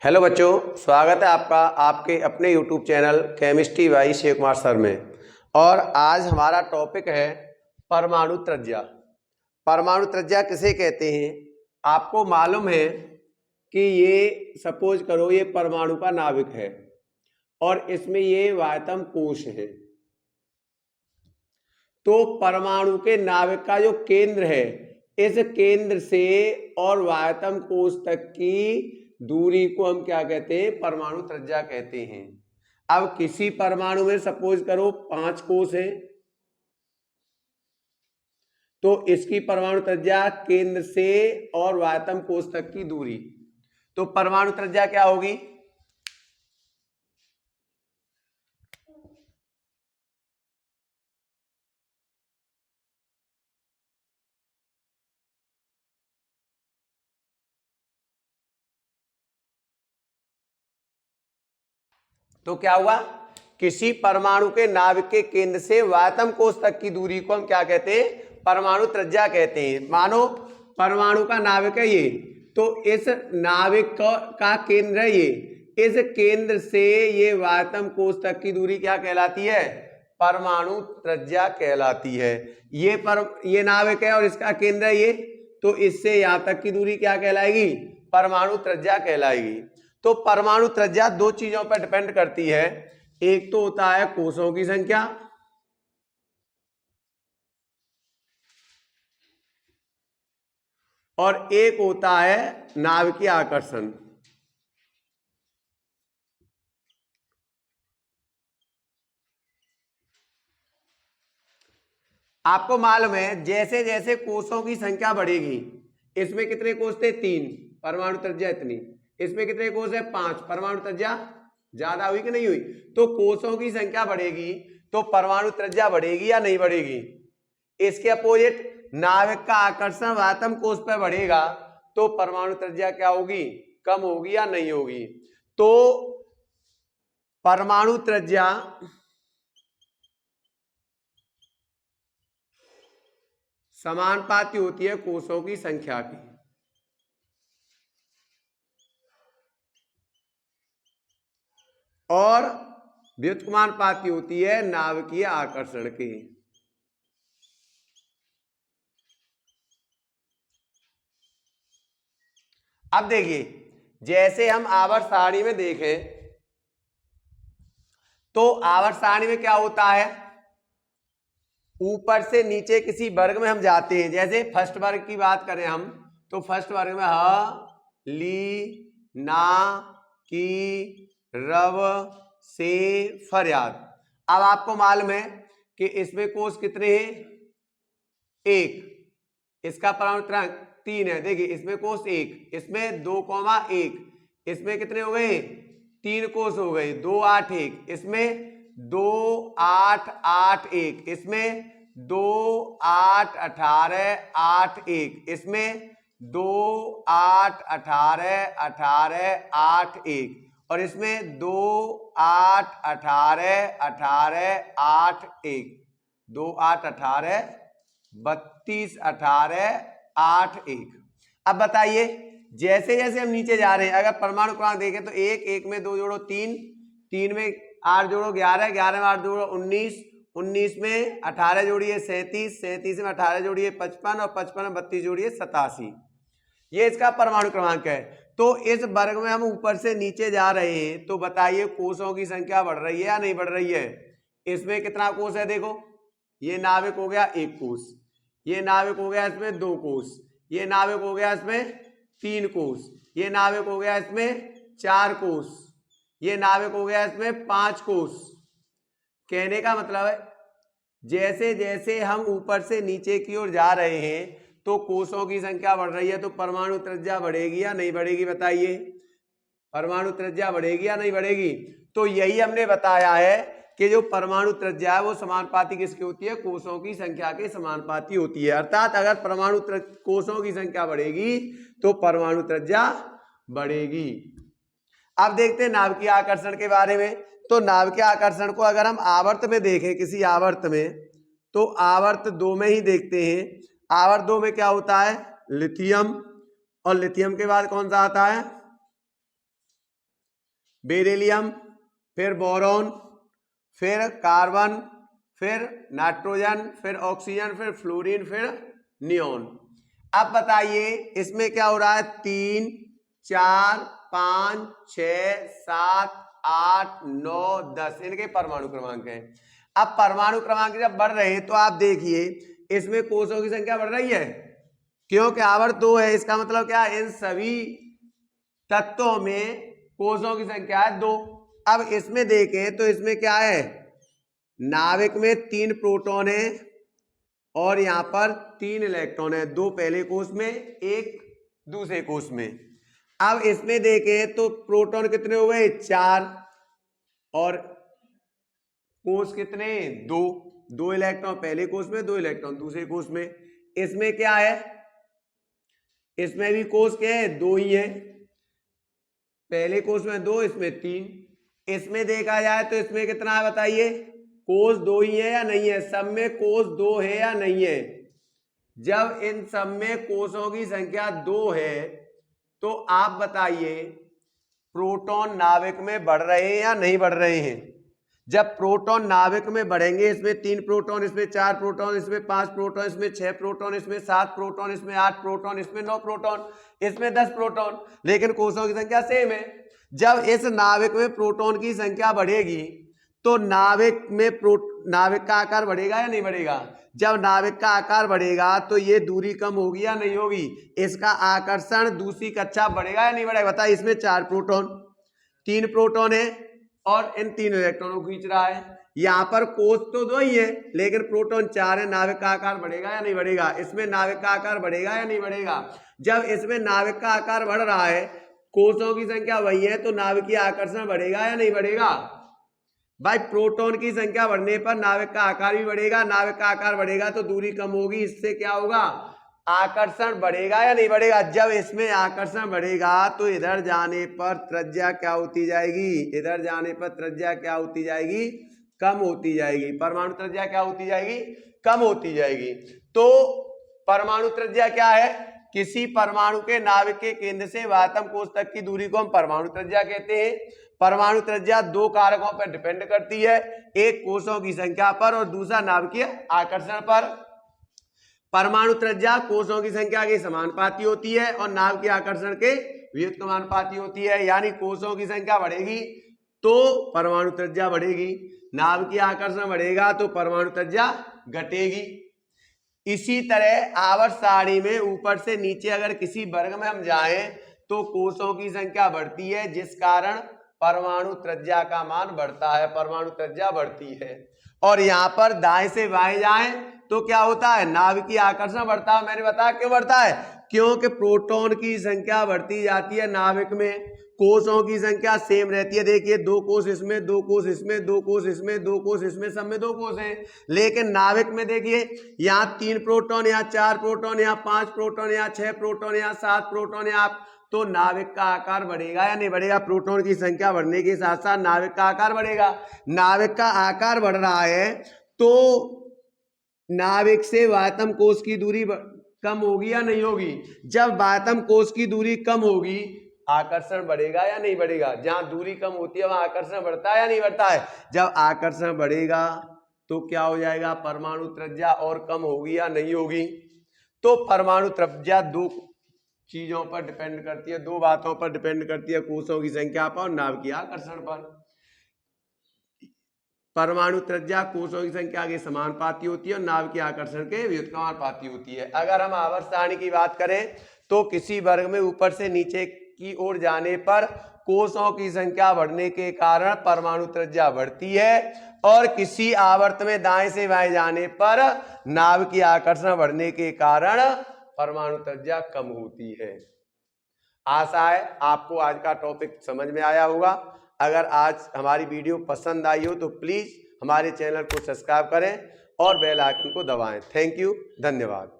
Hello बच्चों, स्वागत है आपका आपके अपने YouTube channel chemistry by Shiv Kumar sir में। और आज हमारा टॉपिक है परमाणु त्रिज्या। परमाणु त्रिज्या किसे कहते हैं? आपको मालूम है कि ये सपोज करो ये परमाणु का नाभिक है और इसमें ये वायतम कोश है। तो परमाणु के नाभिक का जो केंद्र है, इस केंद्र से और वायतम कोश तक की दूरी को हम क्या कहते हैं? परमाणु त्रिज्या कहते हैं। अब किसी परमाणु में सपोज करो 5 कोश है, तो इसकी परमाणु त्रिज्या केंद्र से और वायतम कोश तक की दूरी, तो परमाणु त्रिज्या क्या होगी? तो क्या हुआ? किसी परमाणु के नाभिक के केंद्र से वायतम कोश तक की दूरी को हम क्या कहते हैं? परमाणु त्रिज्या कहते हैं। मानो परमाणु का नाभिक है ये, तो इस नाभिक का केंद्र है ये, इस केंद्र से ये वायतम कोश तक की दूरी क्या कहलाती है? परमाणु त्रिज्या कहलाती है। ये नाभिक है और इसका केंद्र है ये, तो इससे यहां तक की दूरी क्या कहलाएगी? परमाणु त्रिज्या कहलाएगी। तो परमाणु त्रिज्या दो चीजों पर डिपेंड करती है। एक तो होता है कोषों की संख्या, और एक होता है नाभिकीय आकर्षण। आपको मालूम है जैसे जैसे कोषों की संख्या बढ़ेगी, इसमें कितने कोष थे? 3, परमाणु त्रिज्या इतनी। इसमें कितने कोष है? 5, परमाणु त्रिज्या ज्यादा हुई कि नहीं हुई? तो कोषों की संख्या बढ़ेगी तो परमाणु त्रिज्या बढ़ेगी या नहीं बढ़ेगी? इसके अपोजिट नाभिक का आकर्षण वायतम कोष पर बढ़ेगा तो परमाणु त्रिज्या क्या होगी? कम होगी या नहीं होगी? तो परमाणु त्रिज्या समानुपाती होती है कोषों की संख्या की। और व्युत्क्रमानुपाती होती है नाभिकीय आकर्षण की। अब देखिए, जैसे हम आवर्त सारणी में देखें तो आवर्त सारणी में क्या होता है? ऊपर से नीचे किसी वर्ग में हम जाते हैं। जैसे फर्स्ट वर्ग की बात करें हम, तो फर्स्ट वर्ग में ह, ली, ना, की, रव, से, फरियाद। अब आपको मालूम है कि इसमें कोष कितने हैं? 1। इसका परमाणु क्रमांक 3 है। देखिए इसमें कोष 1, इसमें 2,1, इसमें कितने हो गए? 3 कोष हो गए। 2, 8, 1, इसमें 2, 8, 8, 1, इसमें 2, 8, 18, 8, 1, इसमें 2, 8, 18, 18, 8, 1, और इसमें 2, 8, 18, 18, 8, 1, 2, 8, 18, 32, 18, 8, 1। अब बताइए जैसे जैसे हम नीचे जा रहे हैं, अगर परमाणु क्रमांक देखें तो 1, 1 में 2 जोड़ो 3, 3 में 8 जोड़ो 11, 11 में 8 जोड़ो 19, 19 में 18 जोड़िए 37, 37 में 18 जोड़िए 55, और 55 में 32 जोड़िए 87। ये इसका परमाणु क्रमांक है। तो इस वर्ग में हम ऊपर से नीचे जा रहे हैं, तो बताइए कोषों की संख्या बढ़ रही है या नहीं बढ़ रही है? इसमें कितना कोष है? देखो ये नाभिक हो गया 1 कोष, ये नाभिक हो गया इसमें 2 कोष, ये नाभिक हो गया इसमें 3 कोष, ये नाभिक हो गया इसमें 4 कोष, ये नाभिक हो गया इसमें 5 कोष। कहने का मतलब है जैसे जैसे हम ऊपर से नीचे की ओर जा रहे हैं तो कोषों की संख्या बढ़ रही है, तो परमाणु त्रिज्या बढ़ेगी या नहीं बढ़ेगी? बताइए, परमाणु त्रिज्या बढ़ेगी या नहीं बढ़ेगी? तो यही हमने बताया है कि जो परमाणु त्रिज्या है वो समानुपाती किसकी होती है? कोषों की संख्या के समानुपाती होती है। अर्थात अगर परमाणु कोषों की संख्या बढ़ेगी तो परमाणु त्रिज्या बढ़ेगी। अब देखते हैं नाभिकीय आकर्षण के बारे में। तो नाभिकीय आकर्षण को अगर हम आवर्त में देखें, किसी आवर्त में, तो आवर्त 2 में ही देखते हैं। आवर्त 2 में क्या होता है? लिथियम, और लिथियम के बाद कौन सा आता है? बेरिलियम, फिर बोरॉन, फिर कार्बन, फिर नाइट्रोजन, फिर ऑक्सीजन, फिर फ्लोरीन, फिर नियोन। अब बताइए इसमें क्या हो रहा है, 3, 4, 5, 6, 7, 8, 9, 10 इनके परमाणु क्रमांक हैं। अब परमाणु क्रमांक जब बढ़ रहे हैं तो आप देखिए इसमें कोषों की संख्या बढ़ रही है, क्योंकि आवर्त 2 है, इसका मतलब क्या है, इन सभी तत्वों में कोषों की संख्या है 2। अब इसमें देखें तो इसमें क्या है, नाविक में 3 प्रोटॉन है और यहां पर 3 इलेक्ट्रॉन है, 2 पहले कोष में, 1 दूसरे कोष में। अब इसमें देखें तो प्रोटॉन कितने हो गए, 4, और कोष कितने, 2 इलेक्ट्रॉन पहले कोष में, 2 इलेक्ट्रॉन दूसरे कोष में। इसमें क्या है, इसमें भी कोष क्या है, 2 ही है, पहले कोष में 2, इसमें 3। इसमें देखा जाए तो इसमें कितना है बताइए, कोष 2 ही है या नहीं है, सब में कोष 2 है या नहीं है। जब इन सब में कोषों की संख्या 2 है तो आप बताइए प्रोटॉन नाविक में बढ़ रहे हैं या नहीं बढ़ रहे हैं। जब प्रोटॉन नाविक में बढ़ेंगे, इसमें 3 प्रोटॉन, इसमें 4 प्रोटॉन, इसमें 5 प्रोटॉन, इसमें 6 प्रोटॉन, इसमें 7 प्रोटॉन, इसमें 8 प्रोटॉन, इसमें 9 प्रोटॉन, इसमें 10 प्रोटॉन, लेकिन कोषों की संख्या सेम है। जब इस नाविक में प्रोटॉन की संख्या बढ़ेगी तो नाविक का आकार बढ़ेगा या नहीं बढ़ेगा। जब नाविक का आकार बढ़ेगा तो ये दूरी कम होगी या नहीं होगी, इसका आकर्षण दूसरी कक्षा बढ़ेगा या नहीं बढ़ेगा। बताइए, इसमें 4 प्रोटॉन, 3 प्रोटॉन है और इन 3 इलेक्ट्रॉनों को खींच रहा है। यहाँ पर कोष तो 2 ही है लेकिन प्रोटॉन 4 है, नाविक का आकार बढ़ेगा या नहीं बढ़ेगा। इसमें नाविक का आकार बढ़ेगा या नहीं बढ़ेगा। जब इसमें नाविक का आकार बढ़ रहा है, कोषों की संख्या वही है, तो नाभिकीय आकर्षण बढ़ेगा या नहीं बढ़ेगा। भाई प्रोटॉन की संख्या बढ़ने पर नाविक का आकार भी बढ़ेगा, नाविक का आकार बढ़ेगा तो दूरी कम होगी, इससे क्या होगा, आकर्षण बढ़ेगा या नहीं बढ़ेगा। जब इसमें आकर्षण बढ़ेगा तो इधर जाने पर त्रिज्या क्या होती जाएगी, इधर जाने पर त्रिज्या क्या होती जाएगी, कम होती जाएगी। परमाणु त्रिज्या क्या होती जाएगी, कम होती जाएगी। तो परमाणु त्रिज्या क्या है, किसी परमाणु के नाविक के केंद्र से वातम कोष तक की दूरी को हम परमाणु त्रिज्या कहते हैं। परमाणु त्रिज्या 2 कारकों पर डिपेंड करती है, एक कोषों की संख्या पर और दूसरा नाभिकीय आकर्षण पर। परमाणु त्रिज्या कोषों की संख्या के समानुपाती होती है और नाभिकीय आकर्षण के व्युत्क्रमानुपाती होती है। यानी कोषों की संख्या बढ़ेगी तो परमाणु त्रिज्या बढ़ेगी, नाभिकीय आकर्षण बढ़ेगा तो परमाणु त्रिज्या घटेगी। इसी तरह आवर्त सारणी में ऊपर से नीचे अगर किसी वर्ग में हम जाएं तो कोषों की संख्या बढ़ती है, जिस कारण परमाणु त्रिज्या का मान बढ़ता है, परमाणु त्रिज्या बढ़ती है। और यहाँ पर दाएं से बाएं जाएं तो क्या होता है, नाभिकीय आकर्षण बढ़ता है। मैंने बताया क्यों बढ़ता है, क्योंकि प्रोटॉन की संख्या बढ़ती जाती है नाभिक में, कोषों की संख्या सेम रहती है। देखिए 2 कोष इसमें, 2 कोष इसमें, 2 कोष इसमें, 2 कोष इसमें, सब में 2 कोष हैं। लेकिन नाविक में देखिए यहाँ 3 प्रोटॉन, यहाँ 4 प्रोटॉन, यहाँ 5 प्रोटॉन, यहाँ 6 प्रोटॉन, यहाँ 7 प्रोटॉन, यहाँ, तो नाविक का आकार बढ़ेगा या नहीं बढ़ेगा। प्रोटॉन की संख्या बढ़ने के साथ साथ नाविक का आकार बढ़ेगा। नाविक का आकार बढ़ रहा है तो नाविक से वातम कोष की दूरी कम होगी या नहीं होगी। जब वातम कोष की दूरी कम होगी आकर्षण बढ़ेगा या नहीं बढ़ेगा। जहां दूरी कम होती है वहां आकर्षण बढ़ता है या नहीं बढ़ता है। जब आकर्षण बढ़ेगा तो क्या हो जाएगा, परमाणु त्रिज्या और कम होगी या नहीं होगी। तो परमाणु त्रिज्या 2 चीजों पर डिपेंड करती है, 2 बातों पर डिपेंड करती है, कोषों की संख्या पर और नाभिकीय आकर्षण पर। परमाणु त्रिज्या कोषों की संख्या के समानुपाती होती है और नाभिकीय आकर्षण के व्युत्क्रमानुपाती होती है। अगर हम आवर्त सारणी की बात करें तो किसी वर्ग में ऊपर से नीचे की ओर जाने पर कोषों की संख्या बढ़ने के कारण परमाणु त्रिज्या बढ़ती है और किसी आवर्त में दाएं से बाएं जाने पर नाभिकीय आकर्षण बढ़ने के कारण परमाणु त्रिज्या कम होती है। आशा है आपको आज का टॉपिक समझ में आया होगा। अगर आज हमारी वीडियो पसंद आई हो तो प्लीज हमारे चैनल को सब्सक्राइब करें और बेल आइकन को दबाएं। थैंक यू, धन्यवाद।